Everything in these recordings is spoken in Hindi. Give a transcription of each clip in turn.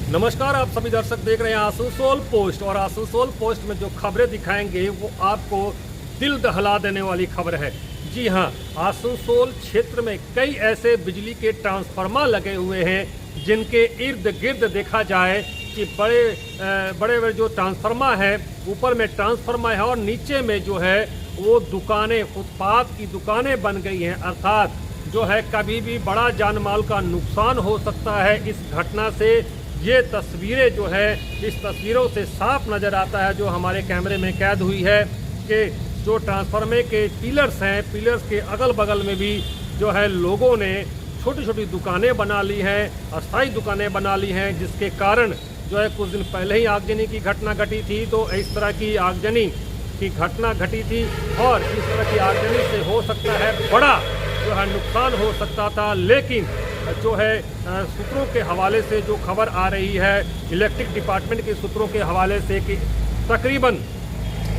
नमस्कार, आप सभी दर्शक देख रहे हैं आसनसोल पोस्ट। और आसनसोल पोस्ट में जो खबरें दिखाएंगे वो आपको दिल दहला देने वाली खबर है। जी हां, आसनसोल क्षेत्र में कई ऐसे बिजली के ट्रांसफार्मर लगे हुए हैं जिनके इर्द गिर्द देखा जाए कि बड़े जो ट्रांसफार्मर है, ऊपर में ट्रांसफार्मर है और नीचे में जो है वो दुकानें, फुटपाथ की दुकानें बन गई हैं। अर्थात जो है कभी भी बड़ा जान माल का नुकसान हो सकता है इस घटना से। ये तस्वीरें जो है, इस तस्वीरों से साफ नज़र आता है, जो हमारे कैमरे में कैद हुई है, कि जो ट्रांसफार्मर के पिलर्स हैं, पिलर्स के अगल बगल में भी जो है लोगों ने छोटी छोटी दुकानें बना ली हैं, अस्थायी दुकानें बना ली हैं, जिसके कारण जो है कुछ दिन पहले ही आगजनी की घटना घटी थी। तो इस तरह की आगजनी की घटना घटी थी और इस तरह की आगजनी से हो सकता है बड़ा जो है नुकसान हो सकता था। लेकिन जो है सूत्रों के हवाले से जो खबर आ रही है, इलेक्ट्रिक डिपार्टमेंट के सूत्रों के हवाले से, कि तकरीबन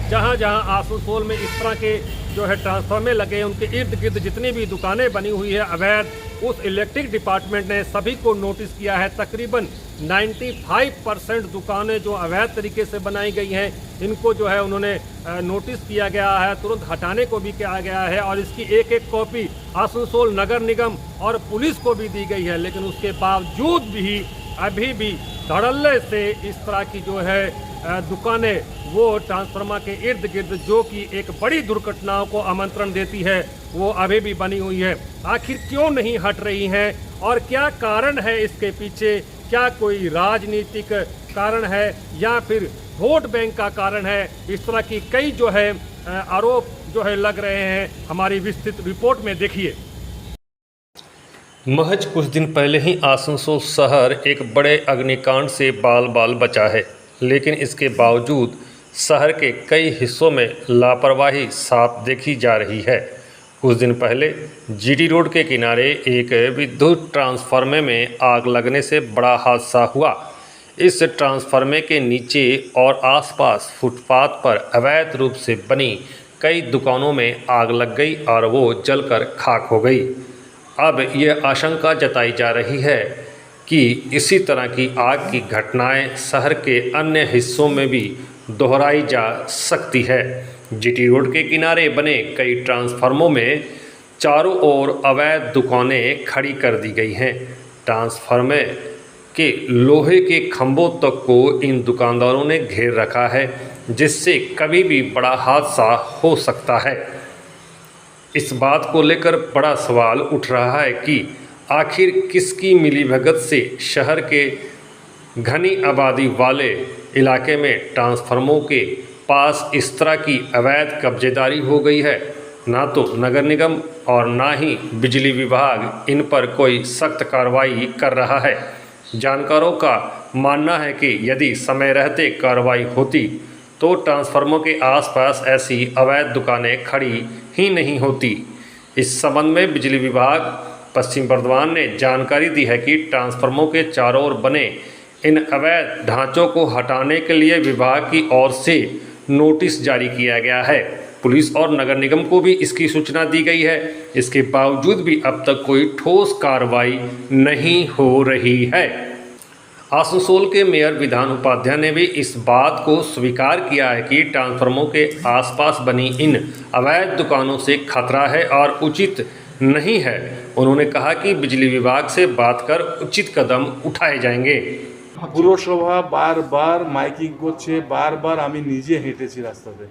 जहां जहां आसनसोल में इस तरह के जो है ट्रांसफार्मर लगे हैं, उनके इर्द गिर्द जितनी भी दुकानें बनी हुई है अवैध, उस इलेक्ट्रिक डिपार्टमेंट ने सभी को नोटिस किया है। तकरीबन 95% दुकानें जो अवैध तरीके से बनाई गई हैं, इनको जो है उन्होंने नोटिस किया गया है, तुरंत हटाने को भी किया गया है और इसकी एक एक कॉपी आसनसोल नगर निगम और पुलिस को भी दी गई है। लेकिन उसके बावजूद भी अभी भी धड़ल्ले से इस तरह की जो है दुकानें, वो ट्रांसफार्मर के इर्द गिर्द, जो कि एक बड़ी दुर्घटनाओं को आमंत्रण देती है, वो अभी भी बनी हुई है। आखिर क्यों नहीं हट रही हैं और क्या कारण है इसके पीछे? क्या कोई राजनीतिक कारण है या फिर वोट बैंक का कारण है? इस तरह की कई जो है आरोप जो है लग रहे हैं। हमारी विस्तृत रिपोर्ट में देखिए। महज कुछ दिन पहले ही आसनसोल शहर एक बड़े अग्निकांड से बाल बाल बचा है, लेकिन इसके बावजूद शहर के कई हिस्सों में लापरवाही साफ देखी जा रही है। कुछ दिन पहले जीटी रोड के किनारे एक विद्युत ट्रांसफार्मर में आग लगने से बड़ा हादसा हुआ। इस ट्रांसफार्मर के नीचे और आसपास फुटपाथ पर अवैध रूप से बनी कई दुकानों में आग लग गई और वो जलकर खाक हो गई। अब ये आशंका जताई जा रही है कि इसी तरह की आग की घटनाएं शहर के अन्य हिस्सों में भी दोहराई जा सकती है। जीटी रोड के किनारे बने कई ट्रांसफार्मरों में चारों ओर अवैध दुकानें खड़ी कर दी गई हैं। ट्रांसफार्मर के लोहे के खंभों तक को इन दुकानदारों ने घेर रखा है, जिससे कभी भी बड़ा हादसा हो सकता है। इस बात को लेकर बड़ा सवाल उठ रहा है कि आखिर किसकी मिलीभगत से शहर के घनी आबादी वाले इलाके में ट्रांसफार्मरों के पास इस तरह की अवैध कब्जेदारी हो गई है। ना तो नगर निगम और ना ही बिजली विभाग इन पर कोई सख्त कार्रवाई कर रहा है। जानकारों का मानना है कि यदि समय रहते कार्रवाई होती तो ट्रांसफार्मरों के आसपास ऐसी अवैध दुकानें खड़ी ही नहीं होती। इस संबंध में बिजली विभाग पश्चिम बर्धमान ने जानकारी दी है कि ट्रांसफार्मरों के चारों ओर बने इन अवैध ढांचों को हटाने के लिए विभाग की ओर से नोटिस जारी किया गया है। पुलिस और नगर निगम को भी इसकी सूचना दी गई है। इसके बावजूद भी अब तक कोई ठोस कार्रवाई नहीं हो रही है। आसनसोल के मेयर विधान उपाध्याय ने भी इस बात को स्वीकार किया है कि ट्रांसफार्मरों के आसपास बनी इन अवैध दुकानों से खतरा है और उचित नहीं है। उन्होंने कहा कि बिजली विभाग से बात कर उचित कदम उठाए जाएंगे। पुरसभा बारबार माइकिंग করছে, বারবার আমি নিজে হেঁটেছি রাস্তাতে।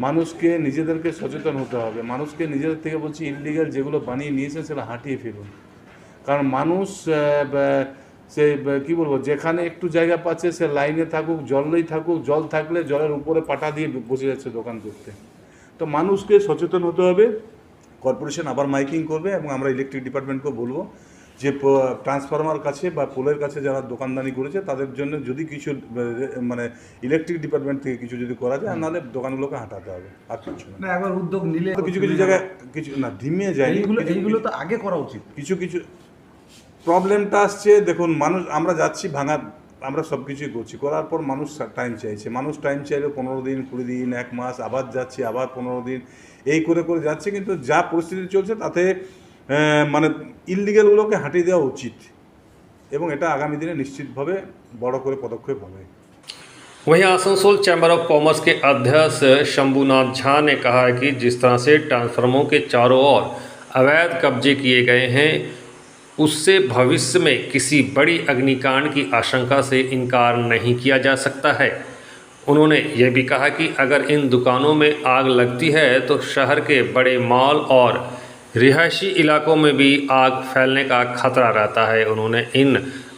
মানুষকে নিজেদেরকে সচেতন হতে হবে। মানুষকে নিজেদের থেকে বলছি ইললিগাল যেগুলো বানিয়ে নিয়েছে সেটা হাঁটিয়ে ফেলুন। কারণ মানুষ সে কি বলবো, যেখানে একটু জায়গা পাচ্ছে সে লাইনে থাকুক, জলেই থাকুক, জল থাকলে জলের উপরে পাটা দিয়ে বসে যাচ্ছে দোকান করতে। তো মানুষকে সচেতন হতে হবে। কর্পোরেশন আবার মাইকিং করবে এবং আমরা ইলেকট্রিক ডিপার্টমেন্টকে বলবো যে ট্রান্সফরমার কাছে বা পোলের কাছে যারা দোকানদানি করেছে তাদের জন্য যদি কিছু মানে ইলেকট্রিক ডিপার্টমেন্ট থেকে কিছু যদি করা যায়, নাহলে দোকানগুলোকে হাঁটাতে হবে। আর কিছু না, একবার উদ্যোগ নিলে কিছু কিছু জায়গায় কিছু না ধিমিয়ে যায়। এইগুলো তো আগে করা উচিত। কিছু কিছু প্রবলেমটা আসছে, দেখুন মানুষ, আমরা যাচ্ছি ভাঙা, আমরা সব কিছুই করছি, করার পর মানুষ টাইম চাইছে। মানুষ টাইম চাইলে 15 দিন, 20 দিন, 1 মাস, আবার যাচ্ছি, আবার 15 দিন, এই করে করে যাচ্ছে। কিন্তু যা পরিস্থিতি চলছে তাতে মানে ইললিগালগুলোকে হাঁটিয়ে দেওয়া উচিত। এবং এটা আগামী দিনে নিশ্চিতভাবে বড় করে পদক্ষেপ হবে। वहीं आसनसोल चैम्बर ऑफ कॉमर्स के अध्यक्ष शंभुनाथ झा ने कहा है कि जिस तरह से ट्रांसफार्मरों के चारों ओर अवैध कब्जे किए गए हैं, उससे भविष्य में किसी बड़ी अग्निकांड की आशंका से इनकार नहीं किया जा सकता है। उन्होंने ये भी कहा कि अगर इन दुकानों में आग लगती है तो शहर के बड़े मॉल और रिहायशी इलाकों में भी आग फैलने का खतरा रहता है। उन्होंने इन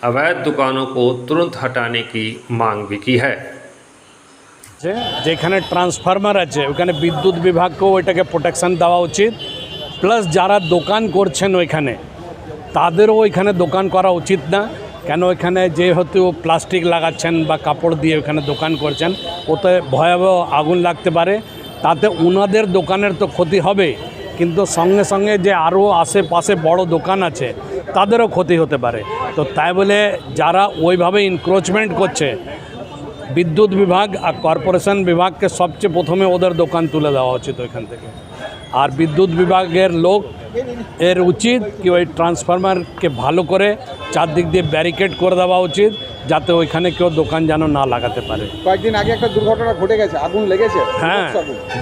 अवैध दुकानों को तुरंत हटाने की मांग भी की है। যেখানে ট্রান্সফরমার আছে ওখানে বিদ্যুৎ বিভাগকেও ওইটাকে প্রোটেকশান দেওয়া উচিত, প্লাস যারা দোকান করছেন ওইখানে তাদেরও ওইখানে দোকান করা উচিত না। কেন ওইখানে যেহেতু প্লাস্টিক লাগাচ্ছেন বা কাপড় দিয়ে ওইখানে দোকান করছেন, ওতে ভয়াবহ আগুন লাগতে পারে। তাতে ওনাদের দোকানের তো ক্ষতি হবে, কিন্তু সঙ্গে সঙ্গে যে আরও আশেপাশে বড় দোকান আছে তাদেরও ক্ষতি হতে পারে। তো তাই বলে যারা ওইভাবে ইনক্রোচমেন্ট করছে, বিদ্যুৎ বিভাগ আর কর্পোরেশন বিভাগকে সবচেয়ে প্রথমে ওদের দোকান তুলে দেওয়া উচিত ওইখান থেকে। আর বিদ্যুৎ বিভাগের লোক এর উচিত কি ওই ট্রান্সফরমারকে ভালো করে চারদিক দিয়ে ব্যারিকেড করে দেওয়া উচিত, যাতে ওইখানে কেউ দোকান যেন না লাগাতে পারে। কয়েকদিন আগে একটা দুর্ঘটনা ঘটে গেছে, আগুন লেগেছে। হ্যাঁ,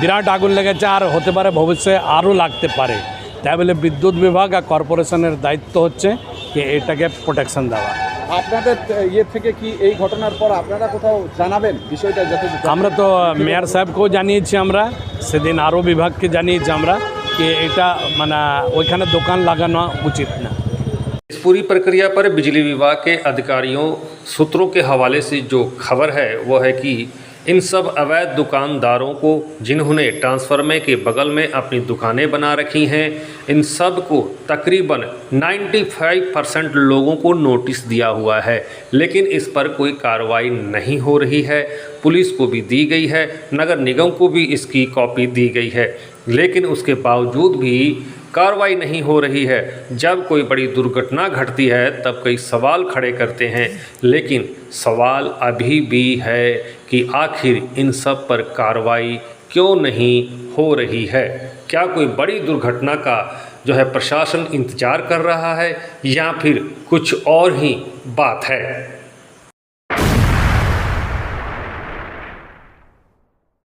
বিরাট আগুন লেগেছে, আর হতে পারে ভবিষ্যতে আরও লাগতে পারে। তাই বলে বিদ্যুৎ বিভাগ আর কর্পোরেশনের দায়িত্ব হচ্ছে কি এটাকে প্রোটেকশন দেওয়া। আপনাদের ইয়ে থেকে কি এই ঘটনার পর আপনারা কোথাও জানাবেন বিষয়টা? যাতে আমরা তো মেয়র সাহেবকেও জানিয়েছি, আমরা সেদিন আরও বিভাগকে জানিয়েছি আমরা कि এটা মানে ওইখানে দোকান লাগানো উচিত না। इस पूरी प्रक्रिया पर बिजली विभाग के अधिकारियों सूत्रों के हवाले से जो खबर है वो है कि इन सब अवैध दुकानदारों को, जिन्होंने ट्रांसफार्मर के बगल में अपनी दुकानें बना रखी हैं, इन सब को तकरीबन 95% लोगों को नोटिस दिया हुआ है, लेकिन इस पर कोई कार्रवाई नहीं हो रही है। पुलिस को भी दी गई है, नगर निगम को भी इसकी कॉपी दी गई है, लेकिन उसके बावजूद भी कार्रवाई नहीं हो रही है। जब कोई बड़ी दुर्घटना घटती है तब कई सवाल खड़े करते हैं, लेकिन सवाल अभी भी है कि आखिर इन सब पर कार्रवाई क्यों नहीं हो रही है। क्या कोई बड़ी दुर्घटना का जो है प्रशासन इंतज़ार कर रहा है, या फिर कुछ और ही बात है।